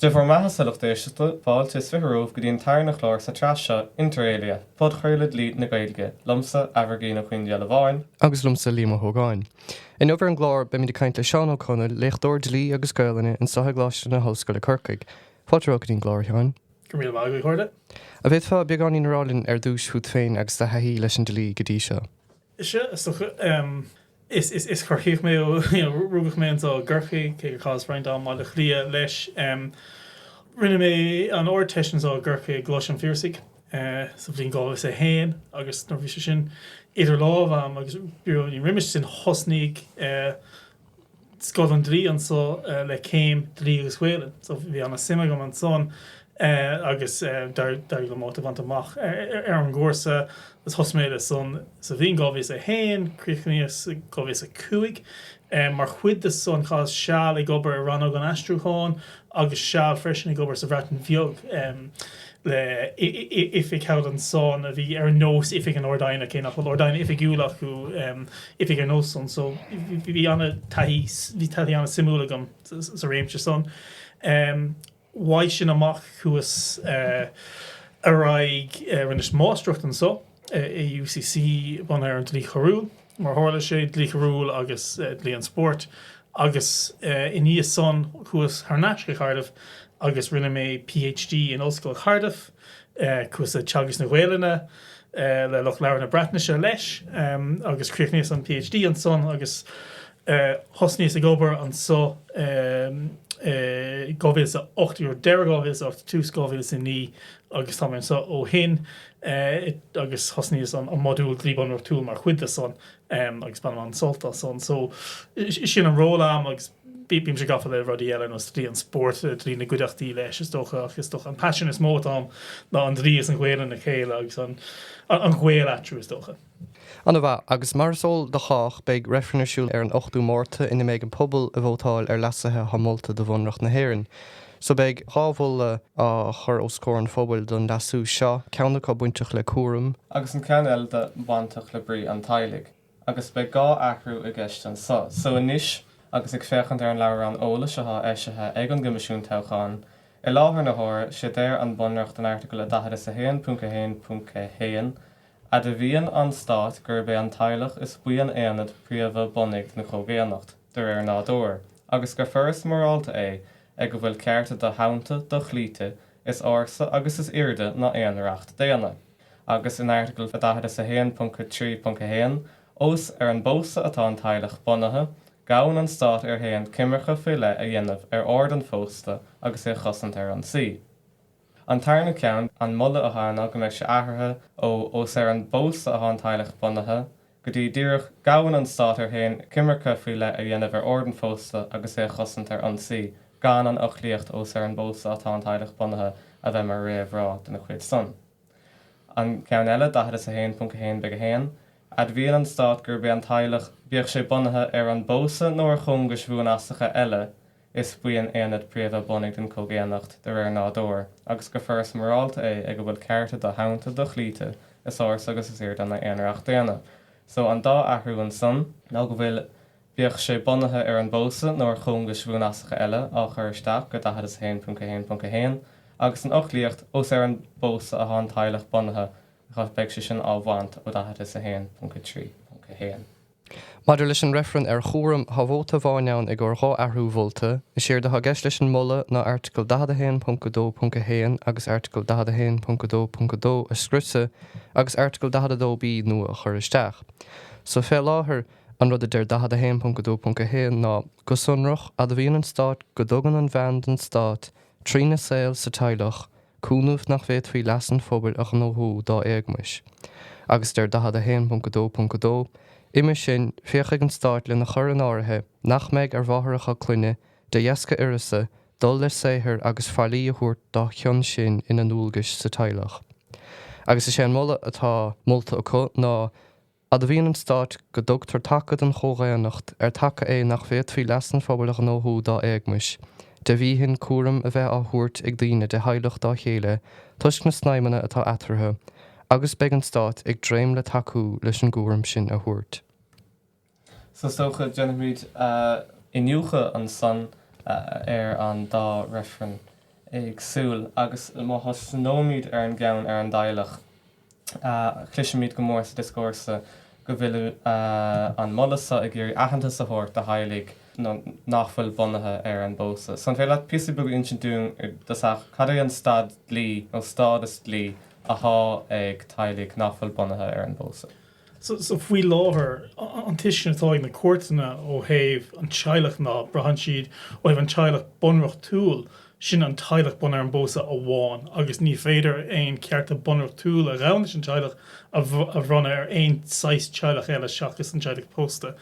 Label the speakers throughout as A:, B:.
A: De bhór maithe salachtaiste Fáilte is fitherómh go dtíon tairn na chlár sa traseo Inter Alia, Podchraoladh Dlí na Gaeilge, Lumsa Amergín a chuin Labhraíonn.
B: Agus lumsa líma thógáin. In over an glár be mi de caint le Seán Ó Conaill, léachtóir Dlí agus Gaeilge in satha gláiste na hoscoil Corcaigh. Fáilte go dtíon glár Seán.
C: Go míle maith go chuirde.
B: A bheith fá beagán ín rálinn dúis chuút féin agus de haí leis an Dlí go dtí seo.
C: Is chuirchéh mé rúgach mé á ggurchaí cé gur chás breint an máil le chlia leis rinne mé an áir teisins á ggurchaí glós an fíorsaigh sa bhíon gábh sa héin agus nó bhí sin idir lábh agus bú ní riimiis sin hosnaigh Scotland an Dlí an so le céim Dlí agus Gaeilge, so bhí anna simime go an son agus dar go máta bhaint amach an gcomharsa is hosméile son sa bhíon gábh a héin, críochnaíos gábh a cuaig, mar chuid de son chás seall ag obair ran an astrúcháin agus seall freisin ag obair sa bhreatain bheag le ifig held an son a bhí ar nós ifig an ordainna cé nach ordainna ifig dteaghlach go ifig ar nós son, so bhí anna taí anna simúlagam sa réimse son. Why sin amach chuas araig rinne mástrucht an so UCC ban ar an Dlí Chorúil, mar hála sé Dlí Chorúil agus Dlí an Sport, agus in níos son chuas Harnáisce Cardiff agus rinne mé PhD in Ollscoil Cardiff, chuas a teagas na Gaeilge le Loch Leabhar na Breatnaise leis, agus críochnaíos an PhD an son agus hosníos ag obair an so gábhfuil a 8 deire gábhfuil a 2 gábhfuil in ní agus tá so ó hin agus hosníos an modúil Dlí bunreachtúil mar chuide son agus ban an solta son, so sin an róla agus bím se gafa le rudí eile nó Dlí an Sport Dlí na gcuideachtaí leis is doch an passion is mót an ná an Dlí is an Gaeilge na chéile agus an Gaeilge atru is docha.
B: Anna bheith agus mar sól de chách beag Reifrinn siúl ar an 8ú Márta ina méid an pobl a bhótáil ar lasathe hamolta do bunreacht na hÉireann. So beag hábhfuil a chur ó scór an fóbail don lasú seo, ceanna có buinteach le cúram.
A: Agus an cean eile de bhaintach le brí an tailig. Agus beag gá achrú a gceist an so. So inis agus ag féchant ar an leabhar an óla setha éisithe ag an gimisiún teagháin. I láthair na háir sé déir an bunreacht an article a 10.1.1 a de bhíon an stát gur be an tteaghlach is buan éanad príomh bunig na chomhéanacht de ar nádóir. Agus gur first morálta ag go bhfuil cearta do haanta do chlíte is ása agus is irde na éanreacht déana. Agus in article a 10.3.1 os ar an bósa atá an tteaghlach bunathe, gawan an stát ar héan cimmercha file a dhéanamh ar ord an fósta agus é chosant ar an sí. An tarna ceann an mulle a hána go meid se athirthe os ar an bósa a an tteaghlach bunathe, go dtí díreach gawan an stát ar héan cimmercha file a dhéanamh ar ord an fósta agus é chosant ar an sí, gan an ochlíocht os ar an bósa atá an tteaghlach bunathe a bheith mar réamhrá den chuid son. An ceann eile 10.1.1 be héan, ad bhíon an stát gur be an tteaghlach bíoh sé bunathe ar an bósa nó ar chungus bhuan asacha eile is buon éanad príomh bunig den cógéanacht de ar nádóir, agus go first morálta ag go bhfuil cearta do haanta do chlíte is áras agus is ir na éanreacht déana. So an dá athrú an son, ná go bhfuil bíoh sé bunathe ar an bósa nó ar chungus bhuan asacha eile á chur isteach go 10.1.1 agus an ochlíocht os ar an bósa a an tteaghlach bunathe chah beag sé sin á bhaint ó 10.1.3.1.
B: Maidir leis an Reifrinn ar cúram bhóta bháineann ag gur dhá ahrúbhólta, is séir de thugais leis an mulle ná article 10.2.1 agus article 10.2.2 a scrute agus article 10.2b nua a chur isteach. So fé láthair an rud idir 10.2.1 ná go sunrach a bhíonn an stát go dogan an bhean den stát trína saoil sa tteaghlach cúnamh nach bhéad faoi leasan fóbail ach nóthú dá éagmuis. Agus der 10.2.2 Iime sin féochaigh an stát le na chur an áirithe nach méid ar bhathracha cluine de dheasca irisa dul le saothar agus fáilí a thuairt dá cheann sin ina núlgais sa tteaghlach. Agus is sé an mulle atá molta acu ná a bhíonn an stát go dtugtar takead an chóghaíonacht ar take é nach bhéad faoi leasan fóbail ach nóthú dá éagmuis. De bhíhinn cúram a bheith á thuairt ag daoine de heileach dá chéile, tuisc na snaimene atá atartha, agus beag an stát ag dréim le takeú leis an gcúram sin a thuairt.
A: So socha Jennifer inniucha an son ar an dá Reifrinn ag siúl agus má snómid ar an gceann ar an dteaghlach. Chluisimid go mór sa discórsa go bhfuil an molasa ag gur aitheanta sa chóirt a Gaeilge nachfuil bunathe ar an bósa. Son bhfuil píosa bug insin dún cad é an stad Dlí nó stádas Dlí a há ag Gaeilge nachfuil bunathe ar an bósa.
C: So faoi láthair an tiisina atá na cuairteanna ó thaobh an teaghlach ná brahan siad ó thaobh an teaghlach bunreachtúil sin an teaghlach bun ar an bósa a bháin, agus ní féidir aon cearta bunreachtúil a rán an teaghlach a bhronna ar aon 6 teaghlach eile seachas an teaghlach pósta.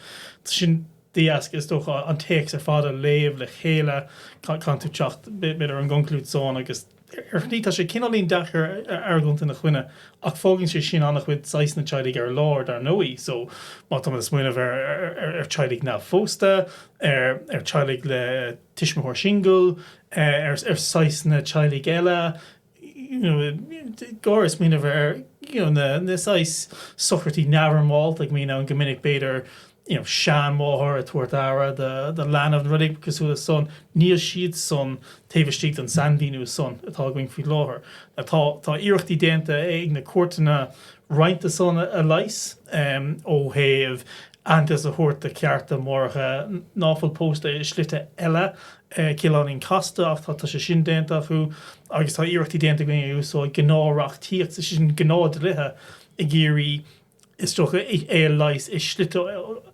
C: Sin díasc is dócha an téex ar fád a léamh le chéile can tú teacht beidir an gcomhlúd son agus ní tá sé cinálín dechar argant na chuine ach fógann sé sin annach chuid 6 na teaghlach ar lár ar nóí, so má tá smuoineh ar teaghlach ná fósta, ar teaghlach le tiismthóir single, ar 6 na teaghlach eile, gáras smuoineh ar na 6 sochirtí neabharmáilt ag mí an gomininic beidir Seán Máthar a tuairt ara the land of the rudig cosúla son níl siad son taobhstíocht an sandíú son atá going faoi láthair. Tá iireachtaí déanta ag na cuairteanna roinnta son a leis ó thaobh antas a thuairt a cearta mórtha náfuil pósta i slite eile ciallaín casta ach tá sé sin déanta chu agus tá iireachtaí déanta going úsá gnáreachtaíocht sin gnádlithe i ggéirí is toch leis is slite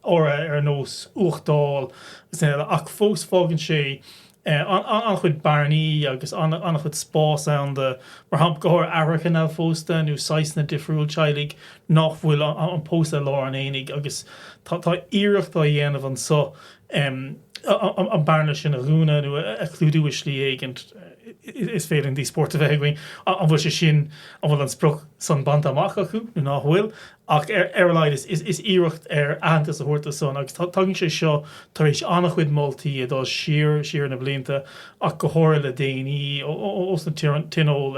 C: ora ar nós uachtáil ach fós fágann sé an chud barnaí agus an chud spás an de mar hamp gohar airchan á fósta nó 6 na difriúil teaghlach nach bhfuil an pósta lá an énig agus tá iirecht a dhéanamh an so an barna sin a rúna nó a clúdú is slí éigent is féidir dí sport a bheith going an bhfuil sé sin an bhfuil an spruch san bant amach acu nó nachhfuil ach ar leid is iirecht ar antas a thuirta son agus tugann sé seo tar éis annach chuid moltaí dá siar na blianta ach go háir le déanaí os na tinol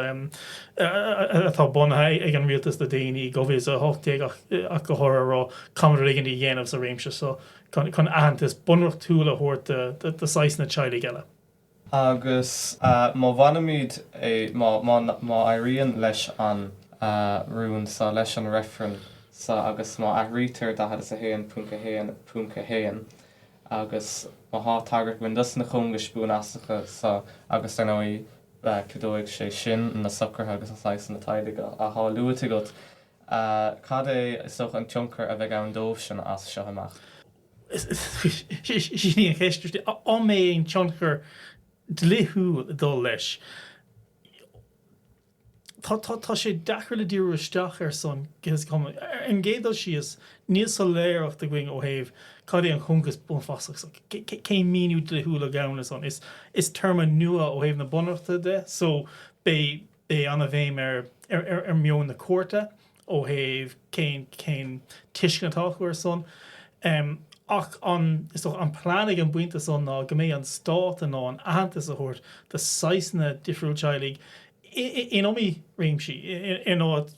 C: atá bunathe ag an rialtas na déanaí go bhís a hochtaigh ach go háir rá camar rigan í dhéanamh sa réimse so chun antas bunreachtúil a thuirta de 6 na teaghlach eile.
A: Agus má bhanamid má éiríonn leis an rún sa leis an Reifrinn sa agus má aithrítar da a héan punca héan agus má há tagart windas na chungas bún asacha sa agus ar nóí cudóigh sé sin na sucrtha agus an 6 na teaghlach a há luúta go cad é soch an tionchar a bheith an dómh sin as seo amach.
C: Sin an cheistúirtí an mé an tionchar dlithú dul leis. Tá sé dechar le dtíú isteach ar son an géadal sios níos sa léireacht a going ó thaobh cad é an chungas bunfasach cé míú dlithú le gabhna son is terma nua ó thaobh na bunreachta de so bé anna bhéim ar mion na cuarta ó thaobh cén tuiscinatáchu ar son ach is toch an planig an buinte son ná go mé an stát ná an antas a thuirt de 6 na difriúil teaghlach in omí réimsí in áit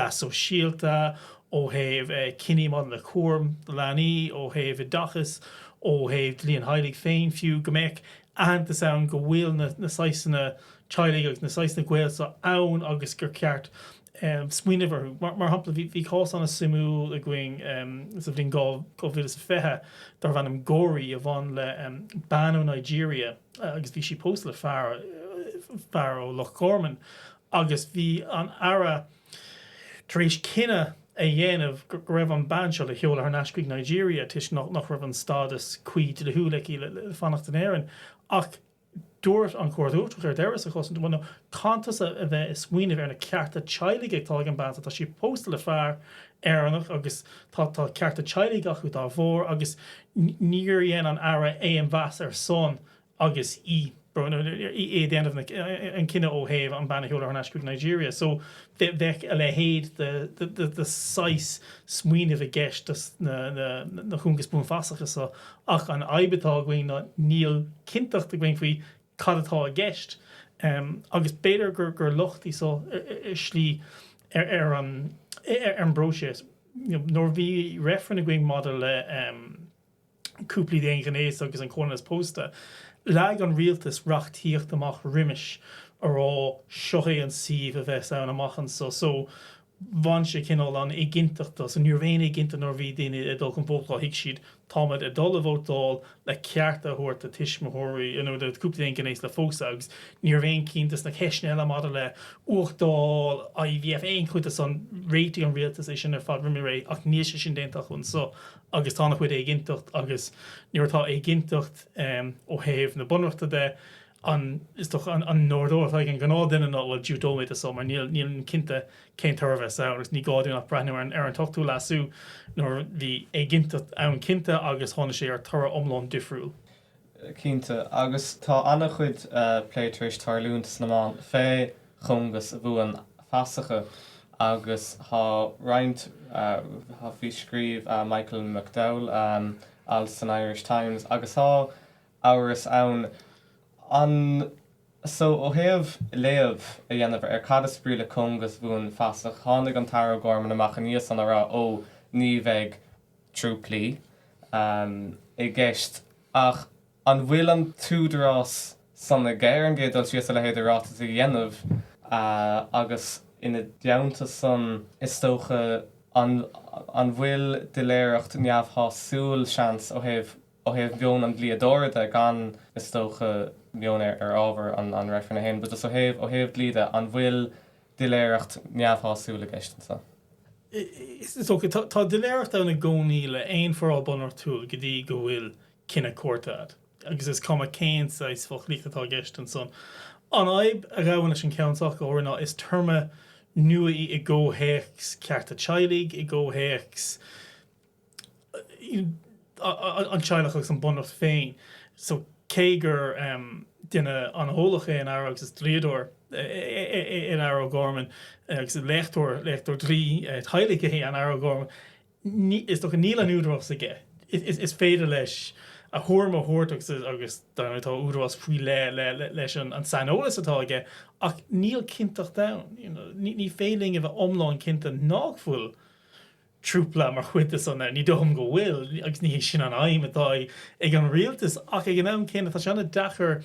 C: las ó síalta ó thaobh cinní mad le cúram leanaí ó thaobh dachas ó thaobh Dlí an Gaeilge féin fiú go mbeadh antas ann go bhfuil na 6 na teaghlach agus na 6 na ghaeil sa ann agus gur ceart smuoineh mar hampla bhí cás an a simú a going sa bhíon go sa fethe dar bhanam góirí a bhain le ban ó Nigeria agus bhí si post le fear ó Loch Corman agus bhí an ara tar éis cinenne a dhéanamh go raibh an ban seo le heola ar nascuigh Nigeria tuis nach raibh an stádas cuí de thuúlaí le fannacht an éireann ach dúirt an cuairúach ar deireas a chosan bhna cantas a bheith is smuoineh ar na cearta teaghlach ag tá an banta tá si post le fear éannach agus tá cearta teaghlach acu dá bhór agus níor dhéana an ara é an bheas ar son agus í déanamh an cinenne ó thaobh an banna heola ar nascuigh Nigeria so bheith a le héad de 6 smuoineh a gceist na chungas bunfasachas ach an aibetá going níl cinteach a going faoi cad atá a gceist agus beidir gur lochtaí so slí ar an brose nóir bhí Reifrinn a going mad le cúplaí déon gnééis agus an cornas pósta lag an rialtas reachtíocht amach riimiis ará seochaí an siomh a bheith ann amachchan so bhain sé cinál an éiginteachta so níor bhéin éiginta nóir bhí daine i dul an bótá hiic siad táid i dul a bhótáil le cearta thuirt a tiismothirí de cúpla gnééis le fósa agus níor bhéin cíntas na ceisne eile mada le uachtáil a bhíh éon chuide san réití an rialtas é sin ar fad rimí ré ach níos sin dénta chun so agus tána chuid éiginteacht agus níortá éiginteacht ó héamh na bunreachta de is toch an nódóir ag an gná duine ná bhfuil dúdóméid a mar níl cinnte cén tarbheith agus ní gáú nach breithniú ar an tochtú lasú nóir bhí éiginnta ann cinnte agus tháina sé ar tar omláin difriúil.
A: Cínte agus tá anna chuid pléitrééis tarlúntas naán fé chungus a bhuaan feasacha agus há roinnt há bhí scríomh Michael McDowell as san Irish Times agus há áras ann so ó héamh léamh a dhéanamh ar cad spríle chungus bhuan feasach tháinig an tar gorman amach níos an ará ó ní bheith trúplaí i gceist ach an bhfuil an túdrás sanna géir an gédal sios le héidir ráta a dhéanamh agus ina deanta san is tócha an bhfuil de léireacht neamhthá siúl seans ó héamh bheon an bliadóide gan is tócha mion ar ábhar an Reifrinn hen, but ó héamh líide an bhfuil de léireacht neamhthá siúla gceistanta.
C: Tá de léireacht anna gcónaí le aon forá bunreachtúil go dtí go bhfuil cinna cuairtead. Agus is cum céin sa is fach líchtatá gceist an son. An aib a raibhanna sin ceantaach orna is terma nua i ggóhéics cearta teilig i ggóhéics an teaghlach an bunreacht féin. So cégur duine an hólacha an agus is tríador in Aire Gorman agus léachtóir Dlí Gaeilge an Aire Gorman is doch a níl an údras aige. Is féidir leis a thuirm a thuirteach agus tá údras faoi leis an sanolas atá aige ach níl cinnteach da. Ní féling a bheith omláin cinnta náfuil trúpla mar chuide sanna ní dom go bhfuil agus ní sin an aim atá ag an rialtas ach ag an am céine tá sena dachar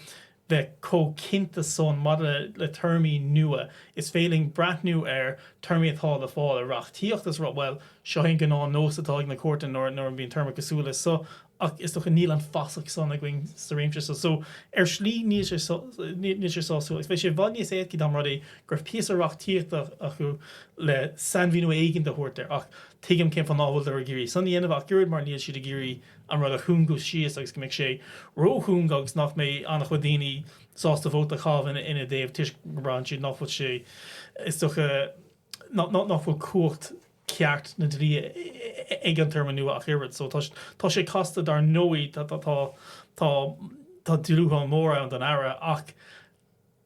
C: bheith cinnta son mada le termí nua is féling brathnú ar termí atá le fáil a reachtíochtas well seo hin gná nós atá ag na cuairta nóir an bhíon termach cosúla so ach is doch a níl an fasach son a going sa réimse so slí níos sé sáú is sé bhaine éad go dam rudí gur píos a reachtíocht a chu le sanhíú éigen de thuirte ach tuigim cén fan náhfuil ar a géirí san dhéanamh ach gúir mar níl siad a géirí an rud a chuún go síos agus go mbeidh sé róthún agus nach mé annach chu daoine sásta bhóta chábhan ina déobh tuis brand siad nachfuil sé is doch nachfuil cuacht ceart na drí ag an termma nua ach irid so tá sé casta dar nóí tá dúá mór an den aire ach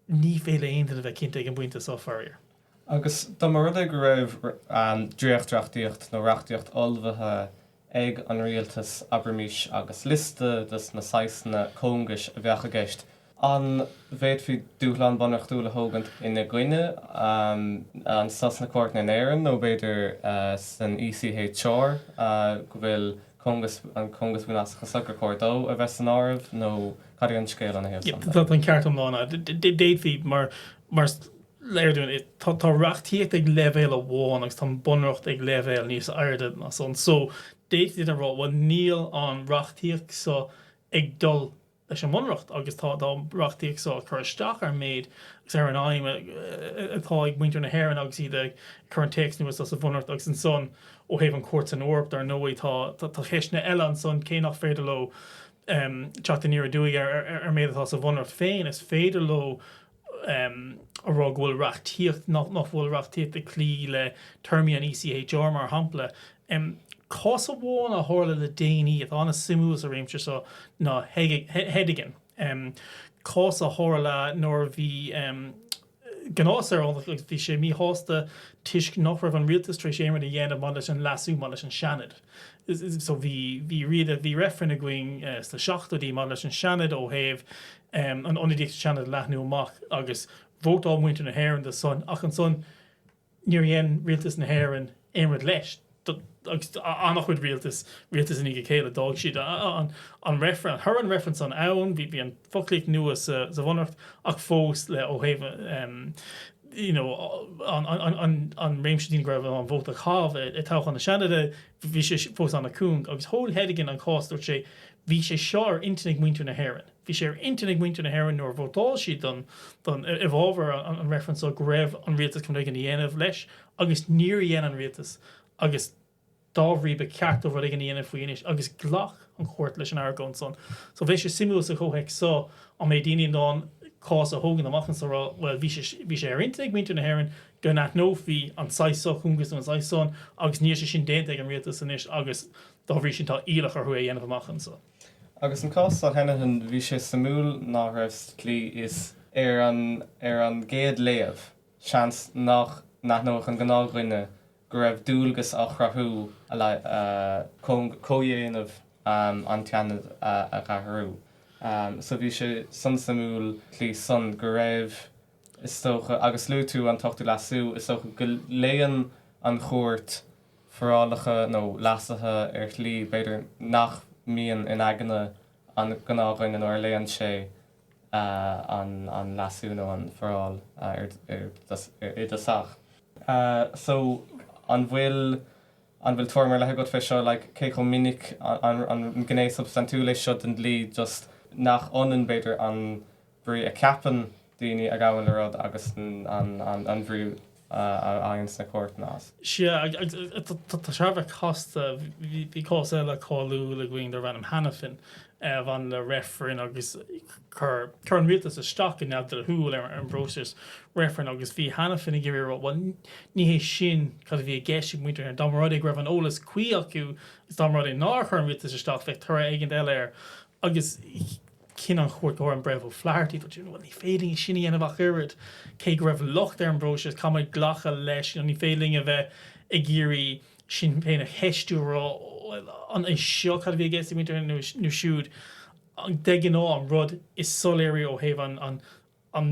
C: ní féile aonanta a bheith cinnte ag an buinte sa fearir.
A: Agus dá mar rud go raibh dríochtraachtaíocht nó reachtaíocht olbhathe ag an rialtas abramis agus liste dus na saisna cóngas a bheach a gceist. An bhéad fao dúchlan bunreachtúil thógant ina gcuine an sas na cuairt na éireann nó beidir san ECHR go bhfuil an congas bhuiine ascha sagur cuairdó a bheith san áibh nó cad an scéal an héamh.
C: Tá an ceart amlána déadhí mar léirún tá reachtíocht ag leibhéil a bháin agus tá bunreacht ag leibhéil níos airde na son so déadhí an rá bhfuil níl an reachtíocht so ag dul leis an bunreacht agus tá reachtíocht so chuisteach ar méid agus ar an aim atá ag muintear na hhéireann agus iad chuir an text nuas as a bunreacht agus an son ó héamh an cuairt an orb ar nóí tá cheisna eile an son cé nach féidir lo teachtaíar a dúigh ar méad atá sa bunreacht féin is féidir lo a rá bhfuil reachtíocht nach bhfuil reachtíocht a clí le termí an ECHR mar hampla cos a bháin a tharla le déanaí atá anna simúas a réimse so ná heidigan cos a tharla nóir bhí gnáar bhí sé mí hásta tuisc nachrah an rialtas trééis éar a dhéanamh man leis an lasú man leis an seanad. So bhí Reifrinn a going sa seachtaí man leis an seanad ó héamh an onidíocht seanad lethnú amach agus bhótá muinte na hhéireann de son ach an son níor dhéan rialtas na hhéireann éimrad leis annach chud rialtas in ige chéile dog siad an reference her an reference an ann bhí an folíigh nuas sa bhanacht ach fós le ó héh an réimstín greibh an bhóta cháh I tácha na seanada bhí sé fós an naún agus thóil heidigin an cáúir sé bhí sé seár intanig muintú na hhéan. Bhí sé intanig muintú na hhéan nóair bhótáil siad don bhábhar an reference ó greibh an rialtas chun ag an dhéanamh leis agus níor dhéana an rialtas agus dábhrí be ceart ó bhd ag an dhéanamh faoinis agus glach an chóirt leis an airgón son. So bhí sé simúlas a chóhaic só an mé daoine don cás a hógan amachchan sa rá well bhí sé ar intanig muintú na hhéan go nach nóhí an 6 chungus an 6 agus níor sé sin déanta ag an rialtas san isis agus dábhrí sin tá ílach ar chu é dhéanamh amachchan sa.
A: Agus an cás a hennehan bhí sé samúl ná raibh lí is ar an géad léamh seans nach nóach an gnághine go raibh dúlgus a chrathú códhéanamh an teanad a chathrú. So bhí sé san samúl lí san go raibh is tócha agus lú tú an tochtú lasú is tócha go léon an chóirt forálacha nó lasathe ar lí beidir nach míon in aganna an gnághine nó ar léon sé an lasú nó an foráil ar dasach. So an bhfuil tuairmar lethe go fé seo cé chun minic an gné substantú leis seo den Dlí just nach onan beidir an brí a ceapan daoine a gabhain le rud agus an bhrú aons na cuairt nás.
C: Tá se bheith costa bhí cás eile cáú le gcuing ar bhanam Hanafin bhan le Reifrinn agus chur an rialtas a staach in neadar a thuúil ar an bróis Reifrinn agus bhí Hanafin i ggéir bhil ní hé sin cad bhí gceisi muintear an dámrádaigh raibh an ólas cuí acu is dámrádaigh ná chur an rialtas a staach bheith tar aigen eile ar agus cin an chóirt ó an brehil flairtí ní féling sinna dhéanamh irid cé go raibh locht ar an bróis cáid ghlacha leis ní féling a bheith i ggéirí sin féin a heistúrá an é seo cad bhí gceisi muintear nó siúd an degan á an rud is soléirí ó héh an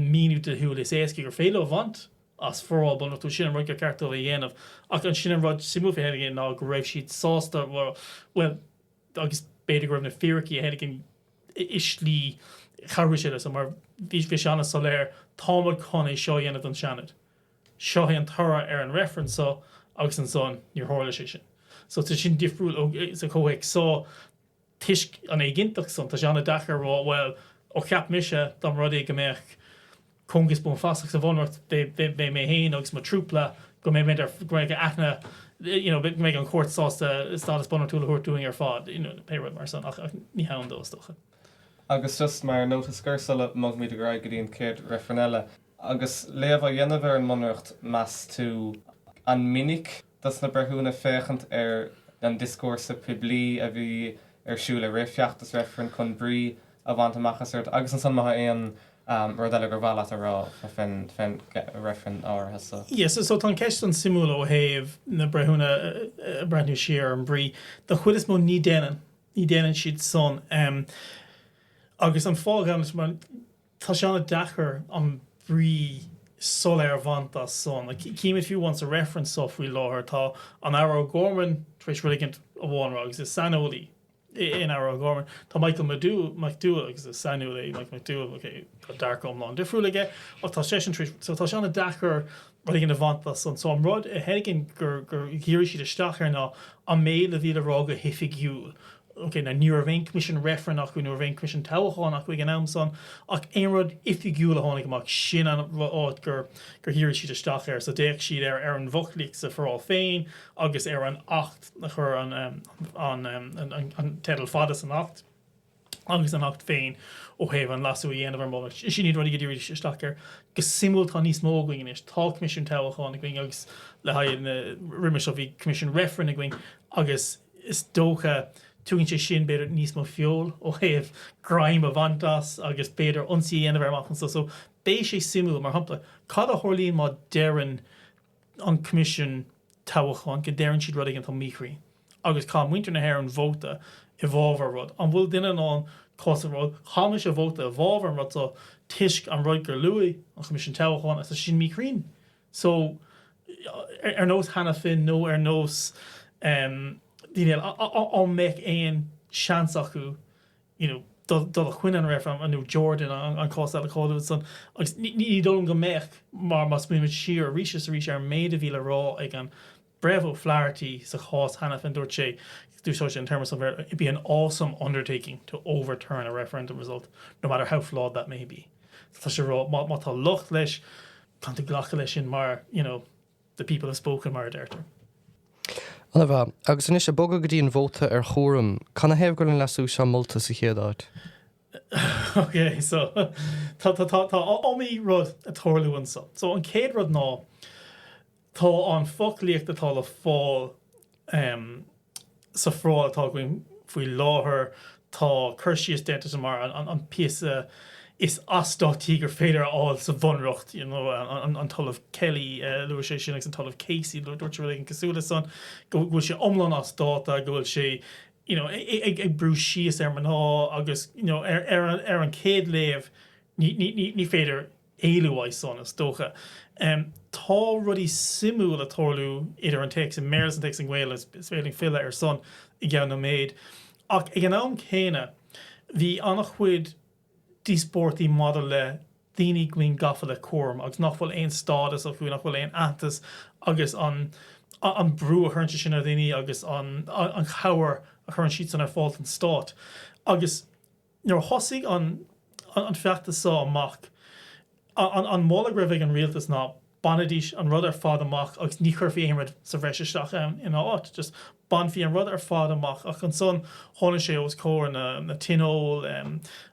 C: míú de thuúil is éasci gur féile ó bhaint as forráil buna tú sin an roiig ceartó a dhéanamh ach an sin an rud simú féhéigh ná go raibh siad sásta well agus beidir go raibh na fearcií a héigh islí charú sé leis mar bhí seanna soléir támad chun é seo dhéanamh an seanad. Seo an tara ar an reference agus an son níor hála sé sin. So tá sin difriúil sa chóhaic só tuisc an é ginteach son tá seanna dachar well ó ceap mise dám rudí go méach chungus bún fasach sa bhhacht bé mé héin agus má trúpla go mé méidir go aithna mé an cuairt sásta stádas bunreachtúil thuirtúing ar fád péad mar san ach ní hán dóstocha.
A: Agus just mar nótas gcursala mag míad go raibh go dtíon céad Reifrinn eile. Agus léamh a dhéanamh ar an bunreacht meas tú an minic das na brethúna féchant ar an discórsa poiblí a bhí ar siúl a réifheachtas Reifrinn chun brí a bhaint amachchas agus an san maithe éon rud eile gur bhela a rá a fin Reifrinn áirithe.
C: Yes, so tá ceist an simúil ó héamh na brethúna brethú siar an brí de chuid is mó ní déanaan siad son agus an fágan tá seanna dachar an brí soléir bhaanta son. Cím if you want a reference software láthir tá an Ará Gorman tríéis riligint a bháinrá agus is Seán Ó Conaill in Ará Gorman tá Michael McDowell agus is Seán Ó Conaill McDowell darcom lá difriúlaige ó tá sé so tá seanna dachar riligint a bhaanta son. So an rud a heigin gur ghiiri siad isteach ar ná an mé le bhí le rága hifigiúil. Na nuair bhain commission Reifrinn ach nuair bhain commission teaghlach ach ag an amson ach ein rud ifigiúil a tháinig amach sin an áit gur hirir siad isteach ar so déach siad ar an bhuchlíigh sa forráil féin agus ar an 8 na chur an tedal fadas an 8 agus an 8 féin ó héh an lasú dhéanamh ar mó sin iad rud ag dtíir isteach ar go simúil tá níos mó going is tá commission teaghlach going agus le haid na riimiis ó bhí commission Reifrinn going agus is dócha tugann sé sin beidir níos mó fiol ó héamh graim a bhaantas agus beidir ionsaí dhéanamh ar amachchan so bé sé simú mar hampla cad a tharlaíonn má deireann an commission teaghlach go deireann siad rud an tá míchraí agus cá muintear na hhéir an bhóta i bhábhar rud an bhfuil duine an cos rud chamis a bhóta a bhábhar an rud tuisc an rud gur luaí an commission teaghlach is sin míchraín so ar nós Hanafin nó ar nós Díine an meic éon seans acu, dul a chuine an raibh an Jordan an cos a choú san agus ní dul go meic mar mas mu siar ríis ar méid a bhíle rá ag an brevo flaherty sa chás hannah fan dúirt sé do so in terms of it be an awesome undertaking to overturn a referendum result, no matter how flawed that may be. Tá sé rá má tá lucht leis tan ghlacha leis sin mar, the people have spoken mar deirtar.
B: Anna bha, agus inis a boga go dtíon vóta ar cúram, canna hebh gur an lasú se molta sa chéadáid?
C: Okay, so tá omí rud a tórlúan sa. So an céad rud ná, tá an foclíocht atá le fáil sa fráil atá going faoi láthair, tá chuirsíos déanta sa mar an píosa is asdátí gur féidir áil sa bhunreacht, an talamh Kelly, luair sé sin an talamh Casey, dúirt rud an cosúla san, gohfuil sé omlan asdáta, gohfuil sé ag brú síos ar maná agus ar an céad léamh ní féidir éilúhaid son is dócha. Tá rudí simú a tórlú idir an text an méras an text an ghail is féidir fila ar son I gceann na méid. Ach ag an am chéine, bhí annach chuid díspórtaí model le daoine gcuin gafa le cúram agus nach bhfuil éon stádas a chuú nach bhfuil éon antas agus an brú a chuirnte sin ar daoine agus an chabhar a chuirn siad san ar fáilt an stát. Agus nuair thosaigh an feachtas sá amach an mála raibh an rialtas ná banadís an rud ar fád amach agus ní chuir fí éimrad sa bhreisisteach in áit, just ban fí an rud ar fád amach ach an son tháina sé os cóir na tinól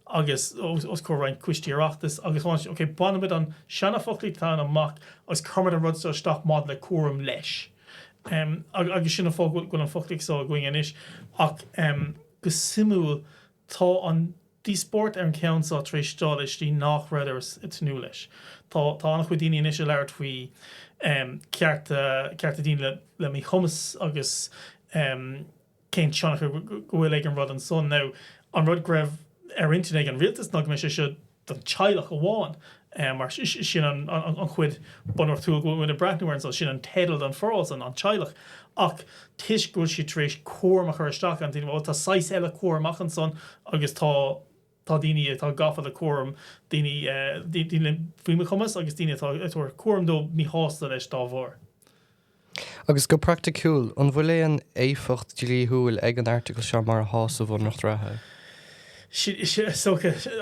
C: agus os cóir rain cuistiíoachtas agus tháina sé, okay, banamid an seanna foclaí tá amach agus cumad an rud sa staach mád le cúram leis. Agus sinna fá goil an foclaí sá going inis ach go simú tá an díspórt ar an ceann sa tréis stáis tí nach raidir itnú leis. Tá annach chu daoine inis leir faoi cearta daoine le mí chumas agus cén seannach go bhfuil ag an rud an son. Now an rud greibh ar internet an rialtas ná go sé seo don teaghlach amháin mar sin an chuid bunreachtúil go bhfuil a breithnúir so sin an tedal an fórás an teaghlach ach tuis go si tréis cúram a chuirteach an daoine tá 6 eile cúramach an son agus tá daoine tá gafa le cúram daoine faoime chumas agus daoine tá cúram dó mí hásta leis dá bhór.
B: Agus go practicúil, an bhfuil éon éifocht dílíthúil ag an article se mar hás a bhunreacht rathe?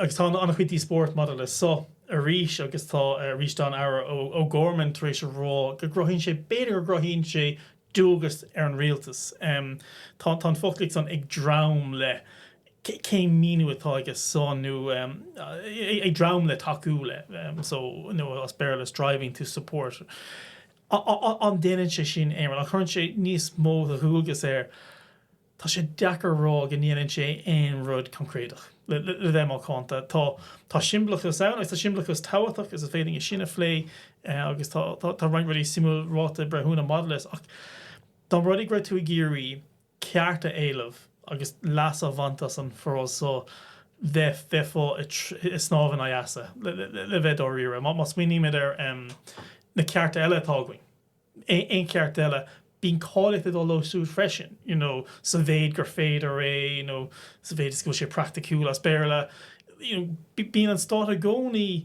C: Agus tá annach chuid díspórt model is so a ríis agus tá ríis don ára ó gorman tréis rá go grohíonn sé beidir go grohíonn sé dúgus ar an rialtas. Tá foclaigh san ag drám le cé míú atá agus sonú ag drám le taú le so as bearlas striving to support. An déanaan sé sin éar a chuann sé níos mó a thuúgus tá sé dechar rá go níanaan sé éon rud concrétach le bheith má chunta. Tá simplachas ann agus tá simplachas táhaach is a féidir i sinna phlé agus tá rein ruí simú ráta brethúna modlas ach dá rudig greibh tú i géirí cearta éilemh agus las a bhaantas an fórás so bheith fá i snábhan a dheasa le bheith áíire. Má smuoine ar na cearta eile tágaing. Ein cearta eile bín cálaigh dó losú freisin, sa bhéad gur féidir sa bhéad is go sé practicúil as béarla. Bín an stát a gcónaí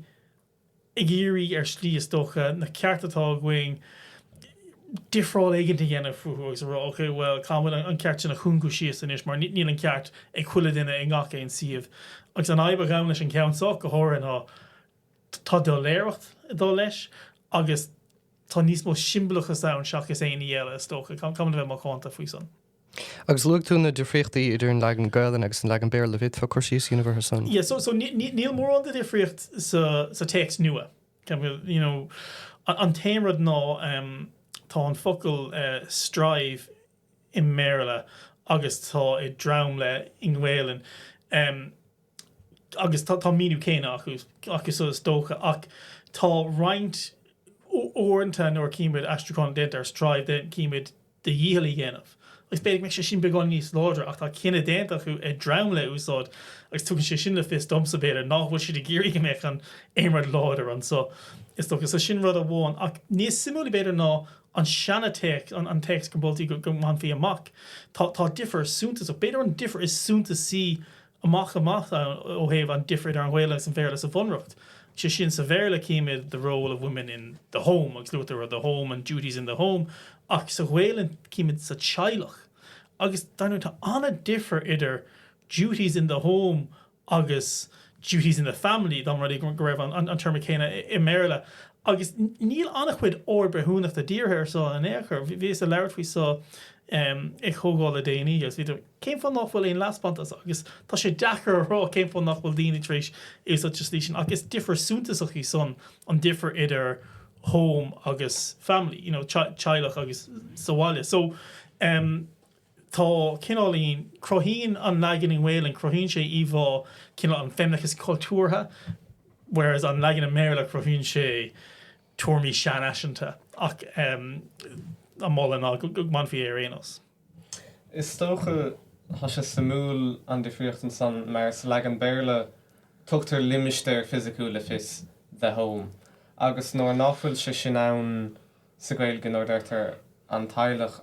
C: i géirí ar slí is dócha na cearta tágaing difráil éigeanta dhéanamh fuúgus a rá, okay, well, cámid an ceart sin a chungu síos in is, mar níl an ceart ag chuile duine ag ngach éon siomh. Agus an aibe gam leis an ceann go háirithe tá dó léireacht dó leis agus tá níos mó simplachas an seachas éon eile is dócha cum bheith má chánta faoi san.
B: Agus luag tú na difriochtaí idir an legan Gaeilge agus an legan béir le bhid fa chuirsíos universe san?
C: Yeah, so níl mór an de difriocht sa text nua. An téimrad ná tá an focail strive i méile agus tá i drám le in Ghaeilge agus tá míú céine agus is dócha ach tá roinnt óanta nóir cíimiid astracán dent ar strive den cíimiid de dhéalaí dhéanamh agus beidir me sé sin beáin níos láidir ach tá cinenne déanta chu dram le úsáid agus tugann sé sin le fis domsa béidir nachhfuil si de géirí go méich an éimar láidir an so is tugus a sin rud a bháin ach níos simúla beidir ná an seanna techt an text go boltaí go man fí amach tá differ súnta so beidir an differ is súnta sí amach ó héh an differ ar an bhhéile an bhéle sa bhunreacht. Sin severely came in the role of women in the home, agus Luther of the home and duties in the home, ach sa whalen came in sa teaghlach. Agus darnu ta anna differ idir duties in the home agus duties in the family, dan rudi go raibh an term céine I Merla. Agus níl annachhuid or brehúnach the dearhair so an éair, vís a leir fí so ag thógáil a déanaí agus víidir céim fan nachhfuil éon laspantas agus tá sé dechar rá céim fan nachhfuil daoine trééis is a just lísin agus differ súntaach í son an differ idir home agus family, teaghlach agus saháile. So tá cinálín crohín an legan in Wales crohín sé íbhá cinál an feminachas cultúrtha, whereas an legan in Merla crohín sé tuairmí sean aisinta ach a mála ná go man fi arénos.
A: Is stocha has sé samúl an difriochttan san mar sa legan béirle tugtar limisteir physicúla fis the home. Agus nóir náfuil sé sin ann sa Gaeilge nóir deirtar an teaghlach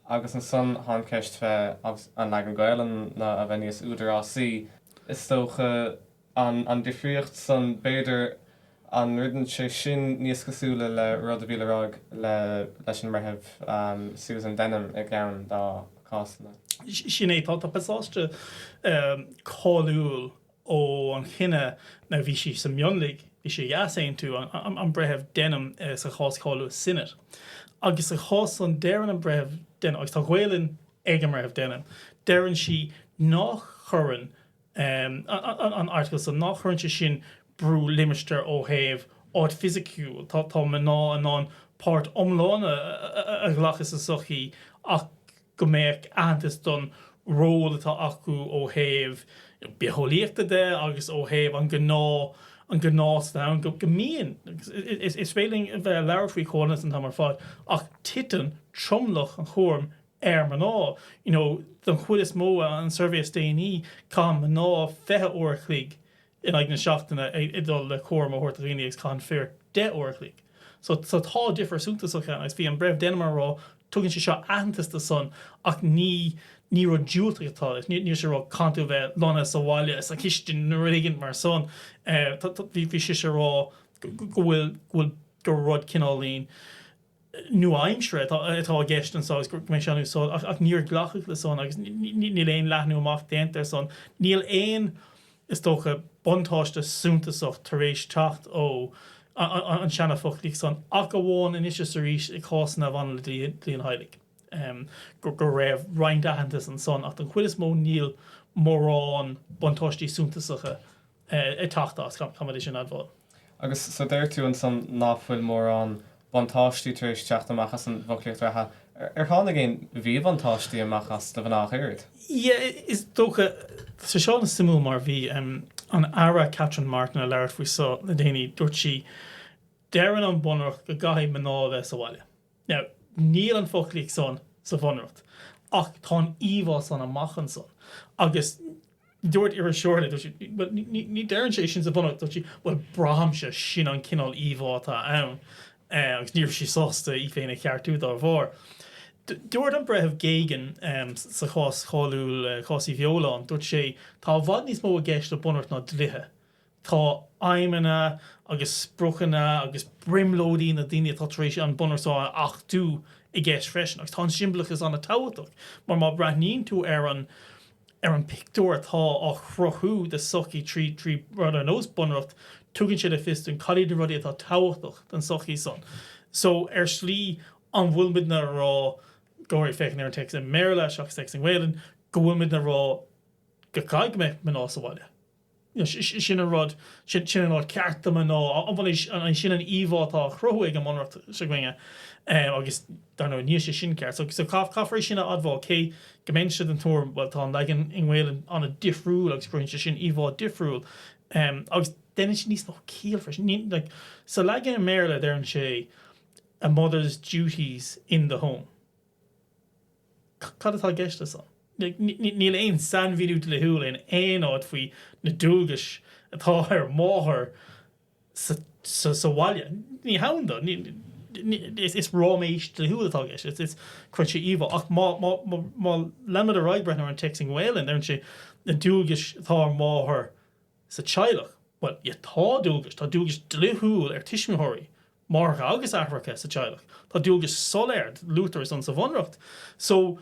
A: agus an son hán ceist fé an legan Gaeilge na a bheníos údar á sí. Is stocha an difriocht san béidir an ridden sé sin níos cosúla le rud a bhíle leis an raibh Susan Denham ag gan dá cásanna.
C: Sin é tá pasáiste cáúil ó an chinine na bhí si sa mionlaigh bhí sé jaasén tú an brethebh Denham sa chás cáú sinnet. Agus sa chás an déan an brethebh Denham agus tá ghuilann ag an raibh Denham. Déann si nach churann an article so nach churann se sin brú limister ó héh áit physiciúil tá me ná an an páirt omlána a ghlachas a sochaí ach go méid antas don ról atá acu ó héh beholíochta de agus ó héh an gná go míon is féling bheith leir faoi chónas an tamar fád ach titan tromlach an chóm man ná don chuid is mó an survey déanaí cá man ná fethe uirchlaigh in ag na seachtainna idul le chóm a thuirtaghine ag cá fear 10 uirchlaigh. So tá differ súntaach agus bhí an breh Denmar rá tugann sé seo antas de son ach ní ro dúiltatá ní sé rá cantú bheith lána sa bháile a ciistin na rigint mar son bhí si sé rá bhfuil go rud cinálín nu aimsre atá gist an ságus mé seanú son ach níor glachach le son agus níl éon leathnú amach déantar son níl éon is tócha bontáiste súntaach tar éis tacht ó an seanna fochtlíigh son ach go bháin in isise sa rís I cásanna bhana le dlí an heilig. Go raibh roiint ahantas an son ach an chuid is mó níl mórrán bontáistí súntasacha I tachtás chamad sin adháil.
A: Agus so déir tú an san náfuil mór an bontáistí tar éis teachta amachchas an bhoclaíocht ratha hána géin bhí bontáistí amachchas do bhanach éirid?
C: Is tócha sa seána simú mar bhí an ara Catherine Martin a leir faoi sa na déanaí dúirt si dearan an bunreacht go gaithí man ná bheith sa bhaile. Now, níl an fochlaigh son sa bunreacht ach tá íomhá san amachchan son agus dúirt ar seirla ní dearann sé sin sa bunreacht dúirt si bhfuil brahamse sin an cinál íomhátá ann agus níor si sásta I féinna ceartú dá bhór. Dúirt an brethebh Gaeilge sa chás cháúil chásí bheolán dúirt sé tá bhd níos mó a gceist le bunreacht ná dlithe. Tá aimimena agus spruchanna agus brimlódí na daine tá tar éis an bunreachtá ach tú I gceist freisin agus tá simplachas an na táhaach mar má braithníonn tú ar an picúir atá á chrothú de sochaí trí rud an nós bunreacht tugann siad a fist an cadí de rudí atá táhaach den sochaí son. So ar slí an bhfuilmid na rá goir fecin ar an text in Merla seach text in Wales go bhfuilmid na rá go caiig me man ná sa bhaile. Sin an rud sin an rud ceartta man ná an sin an íomhátá chrothú ag an bunreacht sa gcuinge agus dar nó níos sé sin ceart. So caithfar sinna admháil cé goméin siad an túm bhil tá legan in Wales an a difriúil agus brúin sin íomhá difriúil agus déine sin níos nó cíal freisin. Sa legan in Merla dearann sé a mother's duties in the home. cad atá geiste san. Níl éon san víú le húil in éon áid faoi na dúgas atá ar máthair sa bhaile. Ní handa, is ráméis le húil atá geiste. It's chuint sé íomh ach má lemad a raibbrethna an texting Whalen ar sé na dúgas atá ar máthair sa teaghlach. Well, tá dúgas le húil ar tiismiúthirí. Márta agus Africa sa teaghlach. Tá dúgus soléir lútar is an sa bhunreacht. So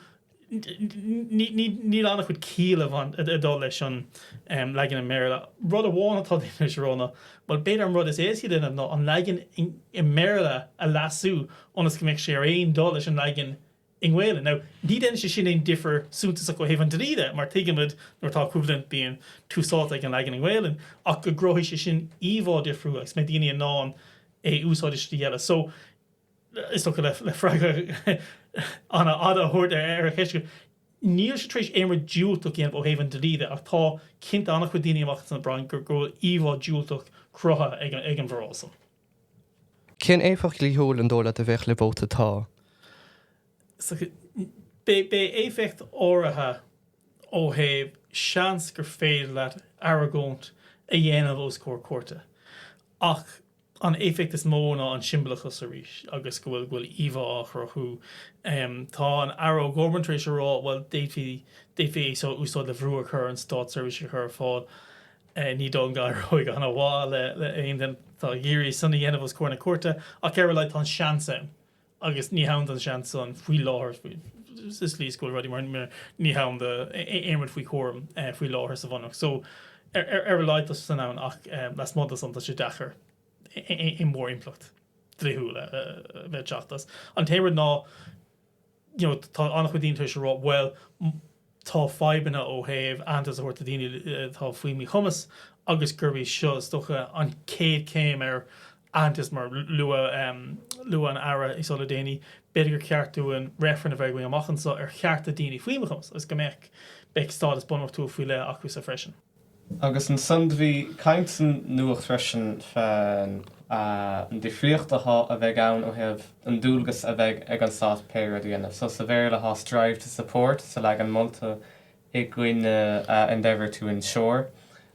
C: ní annach chud cíle van dá leis an legan an méile. Rud a bhána tá leis róna, well beidir an rud is éí den ná an legan i méile a lasú onas go méid sé ar aon dá leis an legan in Whalen. Now, ní den sé sin éon differ súntas a go héhann dríide, mar tuigeamid nuair tá cúblant bíon túsáil ag an legan in Whalen, ach go grothí sé sin íomhá difriú agus mé daoine an ná úsáidistí eile. So, is toch le fraga an a hoort ar a heisce. Níl sé trééis éimar dúiltach géanamh ó héhann dríide ach tá cinnta annach chu daoine amach san brain gur go íomhá dúiltach crutha ag an bhrásam.
B: Cén éfach líthúil an dóla a bheith le bóta tá?
C: So, be éfecht áirithe ó héh seans gur féad leat aragónt a dhéanamh os cuairte. Ach an éfecht is móna an siimbalachas a rís agus go bhfuil íomh áchrathú. Tá an aró gorbantrééis rá bhfuil déhí so úsáid le bhrú chur an stát service chur fáil ní dó gar roiig an bhá le aon den tá géirí sanna dhéanamh os cuairna cuairte ach ceir leit an seansa agus ní hán an seansa an faoi láthir is líscoil ruí mar ní hán de éimid faoi cúram faoi láthir sa bhannach. So leit san ann ach las módas an sé dechar in mór implacht dríthúla bheith teachtas. An téimid ná tá annach chu dínta sé rá well tá feibanna ó héh antas a thuirta daoine tá faoimi chumas agus gurbhí seo stocha an céad céim ar antas mar lua an ara is all déine beidir ceartú an Reifrinn a bheith go amachchan sa ar cheartta daoine faoimi chumas agus go mbeidh beidh stádas bunreachtúil faoi le acu sa freisin.
A: Agus an sundhí caiintan nuach freisin fan an difriochtatá a bheith ann ó hebh an dúlgus a bheith ag an sát péir a dhéanamh. So sa bhéir le has strive to support sa le an multa ag gcuine endeavour to ensure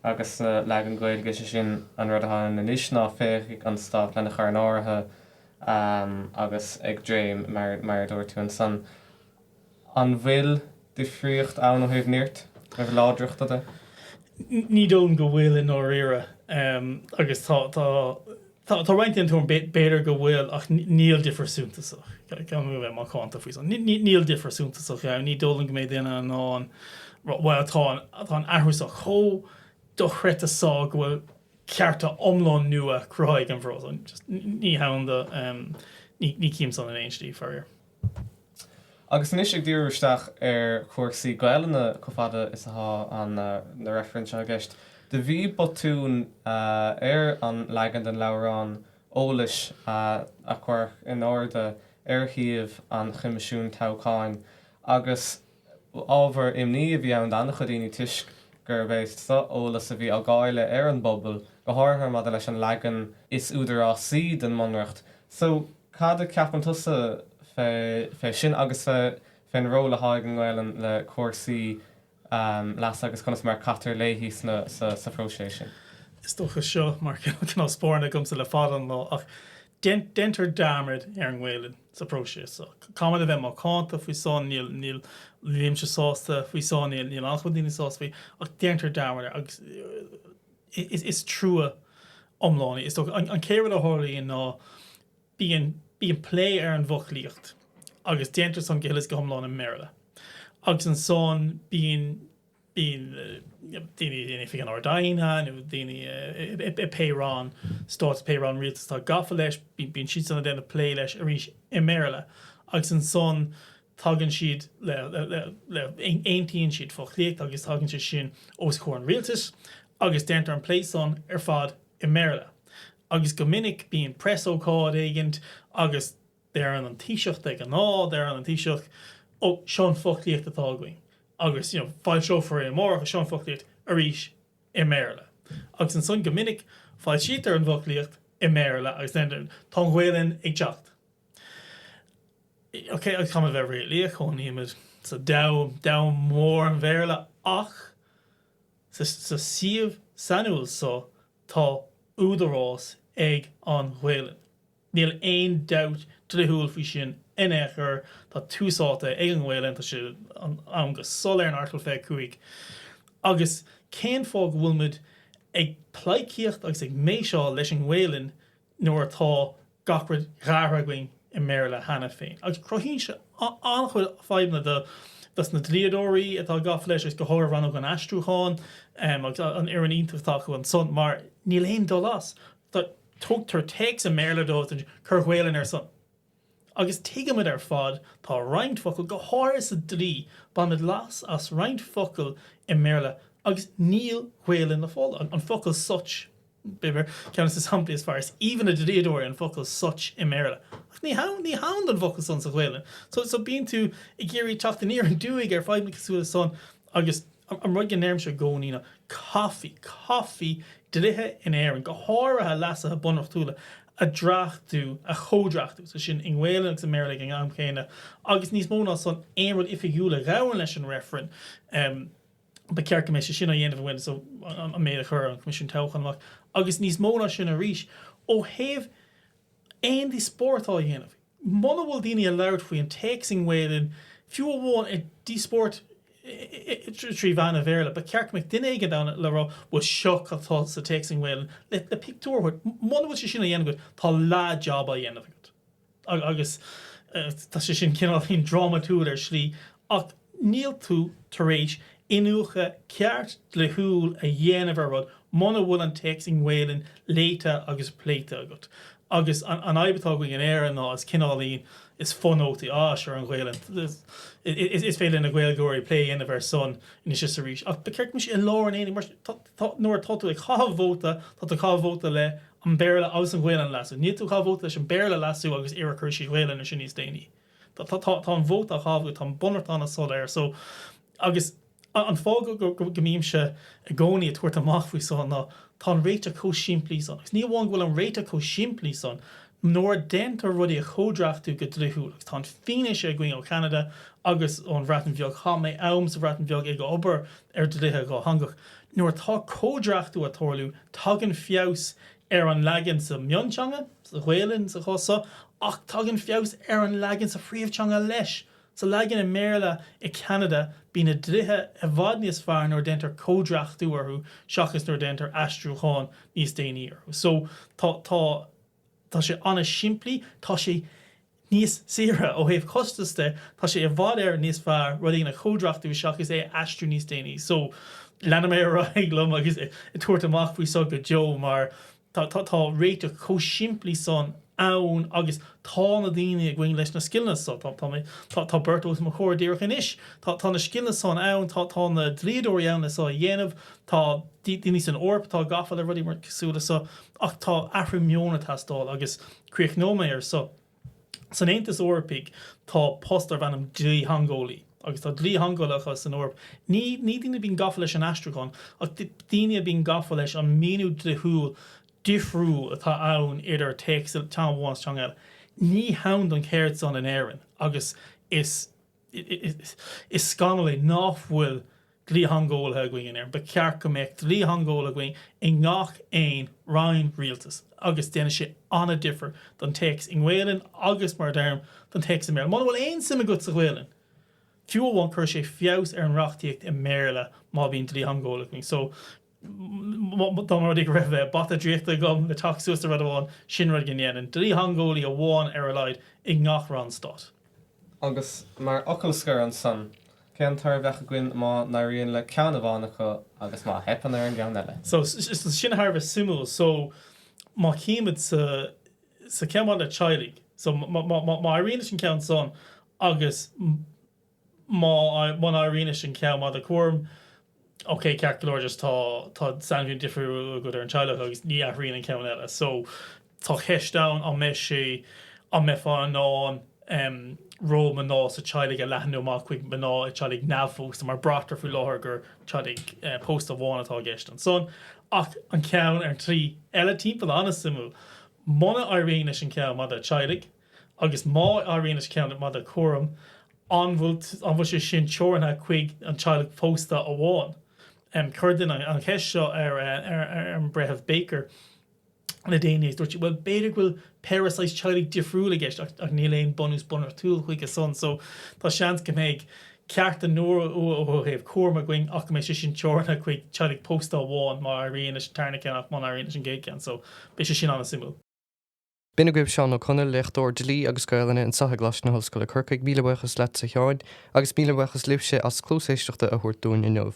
A: agus le an Gaeilge sin an rud an inis ná féich an stát lena chur an áirithe agus ag dréim mar dúir tú an san. An bhfuil difriocht ann ó hebh níirt ar ládrochta de?
C: Ní dón go bhfuil in áíire agus tá reintíon tún béidir go bhfuil ach níl difrasúntaach gan bheith má cáanta faoi. Níl difrasúntaach ní dólan go méid déine an ná tá an ahrús a cho do chreita sá go bhfuil cearta omláin nua croigh an bhrás. Ní handa ní cím san an éonstí fearir.
A: Agus níos ag dtíorúisteach ar cuasaí Gaeilge go fada is an na Reifrinn se gceist. De bhí botún ar an legan den Labhraíonn ólais a chuir in áirde ar thiomh an chimisisiún toghcháin agus ábhar imní a bhí an annach chu daoine tuisc gur bhéist sa ólas a bhí á Gaeilge ar an bobbal go háirthar mad leis an legan is údarrásí den munreacht. So cad a ceapan tusa fé sin agus féin róla háigen Gaeilge le cuasaí las agus conas mar catar léhís sa froséisisin.
C: Is toch seo mar cin spórna gom sa le fadan lá ach dentar damid ar an Gaeilge sa próise. So cámad a bheith má cáanta faoi san níl líimse sásta faoi san níl alchudíine sásta faoi ach dentar damid agus is trúa omláinní. Is toch an céir a hálaí ná bíon plé ar an bhuchlíocht agus dentar san gehilas go homláin in méile. Agus an son bíon daoine fi an ordainha nó daoine pérán stát pérán rialtas tá gafa leis bíon siad sanna déanana plé leis a rís i méile. Agus an son tagann siad le aontaíonn siad fochlíocht agus tagann siad sin os chóir an rialtas agus dentar an plé son ar fad i méile. Agus go minic bíon presócáid éigent agus déir an tíiseocht ag an ná, déir an tíiseocht ó seán fochlíocht atá going. Agus fáil seo for mór a seán fochlíocht a rís i méile. Agus an son go minic fáil siad ar an bhuchlíocht i méile agus den tá Gaeilge ag teacht. Ok, agus chum a bheith réalaí chun níimiid sa mór an bhéarla ach sa siamh sanúil so tá údarrás ag an Ghaeilge. Níl aon doubt dlithúil faoi sin in éair tá túsáta ag an Ghaeilge tá sé an go solar an artal fé cuaig. Agus cén fág bhfuilmid ag plaicíocht agus ag méiseáil leis an Ghaeilge nuair tá gachrid rárhaing i méarla hena féin. Agus crohíonn se anchuid feibhna das na dlíadóirí atá gaf leis is go háir ran an astrúcháin agus an ar an iontachtá chu an son, mar níl aon dó las. Tá tugtar takes a méarla dó an chur Ghaeilge ar son. Agus tuigeamid ar fad tá roinnt focail go háir is a dlí banmid las as roinnt focail i méarla agus níl Ghaeilge na fáil an focail such Biver ceann is hampla as far as even a dlíadóir an focail such i méarla. Ní hound an focail son sa Ghaeilge. So bíonn tú I géirí teachta níor an dúig ar feidhna cosúla son agus an rud gnéirm se gcóí coffee dlithe in éireann go háirithe leasa a bunreachtúil a drachtú a chodrachtú so sin in Ghaeilge agus Amergín an am chéine agus níos mó ná son aon rud ifigiúla raibhann leis an Reifrinn ba cearcha mé sin a dhéanamh bhain so an méad a chur an comisiún teochanach agus níos mó ná sin a ríis ó thaobh aon dí spórtá dhéanamh. Mona bhfuil daoine a leabhart faoi an texting Ghaeilge fiú bháin i dí sport trí bhean a bhéarla, ba cearcha mé duine aige dána le rá bhfuil seo atá sa texting Ghaeilge le pictúrthid. Mona bhfuil sé sin a dhéanamh tá lá job a dhéanamh agus tá sé sin cinál hín dramatúil ar slí ach níl tú tar éis inúcha ceart le húil a dhéanamh ar rud mona bhfuil an texting Ghaeilge léite agus pléite agat. Agus an aibatá going an air ná as cinálín is funótaí sure an Ghaeilge. Is féile na Gaeilgeoirí play in ar son in is a ríis. Ach beceirt mis I lár an éanaí mar nuair táú ag chahabhóta tá chahabhóta le an béarla aus an Ghaeilge lasú. Ní tú chahabhóta leis an béarla lasú agus ar chuirsí Ghaeilge na sin níos déanaí. Tá an bhóta chahabhú tá bunreachtán sol air. So agus an fág go gomíim se a gcónaí a tuairt amach faoi son ná tá an réite có siimplí son. Agus ní bháin bhfuil an réite có siimplí son nóir dent ar rudí a chodrachtú go dlithúil. Tá fine sé going ó Canada agus ón bhreatain bheag cha mé am sa bhreatain bheag ag go obair ar dlithe go hangach. Nóir tá chodrachtú a tórlú tugann fios ar an legan sa mionteanga, sa Ghaeilge sa chosa, ach tugann fios ar an legan sa phríomhteanga leis. Sa legan in Méarla I Canada bín a dlithe a bhd níos fearr nóir dent ar chodrachtú arthú seachas nóir dent ar astrúcháin níos déanaí arthú. So tá sé anna siimplí, tá sé níos saoire ó thaobh costaiste, tá sé a bhd ar níos fearr rudí na chodrachtú seachas é astrú níos déanaí. So lena mé raiglam agus I tuairt amach faoi so go Joe mar tá réite có siimplí son ann agus tá na daine a gcuing leis na skillna so tá Bertos mo chóir díoch inis tá na skillna son ann tá na dlíadóirí ann so dhéanamh tá daine san orp tá gafa le rudí mar cosúla so ach tá ahrimiona tastáil agus críochnóma ar so san éantas orpaigh tá postar bhanam dlí hangólaí agus tá dlí hangólacha san orp ní daine bín gafa leis an astrúcháin ach daine bín gafa leis an ménú dlithúil difriú atá ann idir text tá bháin teanga. Ní hound an céirt son an éireann agus is scanalaí náfhfuil dlí hangólathe going in air, ba cearcha méid dlí hangóla going I ngach éin rain rialtas agus déana sé anna differ don text in Ghaeilge agus mar derm don text in Méarla. Má bhfuil aon sim agat sa Ghaeilge. Fiú bháin chuir sé fios ar an reachtaíocht in Méarla má bhíon dlí hangóla going. So Domaradig raibh bata dríochta gom na taxústa rud amháin sin rud gnéanaan. Dlí hangólaí a bháin ar a leid I ngach rannstát.
A: Agus mar ocalscar an son, cean tar bhecha gcuin má naíonn le ceanna bhánacha agus má hepan ar an gan eile.
C: So sin thar bheith simú, so má cíimiid sa ceamán le teaghlach. So má aíonn sin ceann son agus má aíonn sin ceann má de cúram okay, ceartglóir just tá sanbhíonn difriú go ar an teaghlach agus ní aithríonn an ceann eile. So tá cheistán an mé sé an mé fáin ná ró man ná sa teaghlach a leathanú má chuig man ná I teaghlach neamhfós mar bratar faoi láthair gur teaghlach post a bháin atá gceist an son. Ach an ceann ar trí eile timpeall anna simú. Mona airianne sin ceann má de teaghlach agus má airianne sin ceann má de cúram anbhfuil sé sin teorna chuig an teaghlach pósta amháin. Chuirdan an cheist seo ar an bretheh Baker na déanaí dúirt bhfuil beidir bhfuil parasite teaghlach difriúla gist ach níl éon bunreachtúil chuig son, so tá seans go méid ceart an nóir ó raibh cúram going ach go mé sé sin teorna chuig teaghlach pósta amháin mar aon is tarna ceannach man aon is an géad so bé sé sin anna simú.
B: Bína goibh Seán Ó Conaill léachtóir Dlí agus Gaeilge in saithe glas na hoscoil chuircaigh míle buchas le sa cheáid agus míle buchas libse as clúséisteachta a thuirtún in nniuh.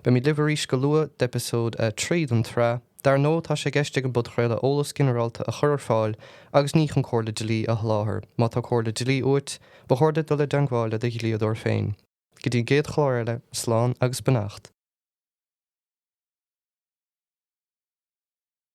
B: Ba mí libhraíos go lua d'eipeasóid tríd an trá, dar nó tá sé gceiste go Podchraoladh ólas generalta a chur fáil agus ní chun cóirla Dlí a láthair, má tá cóirla Dlí uait, ba chuirda dul le dangháile de líadúir féin. Go dtí géad chláirle, slán agus benacht.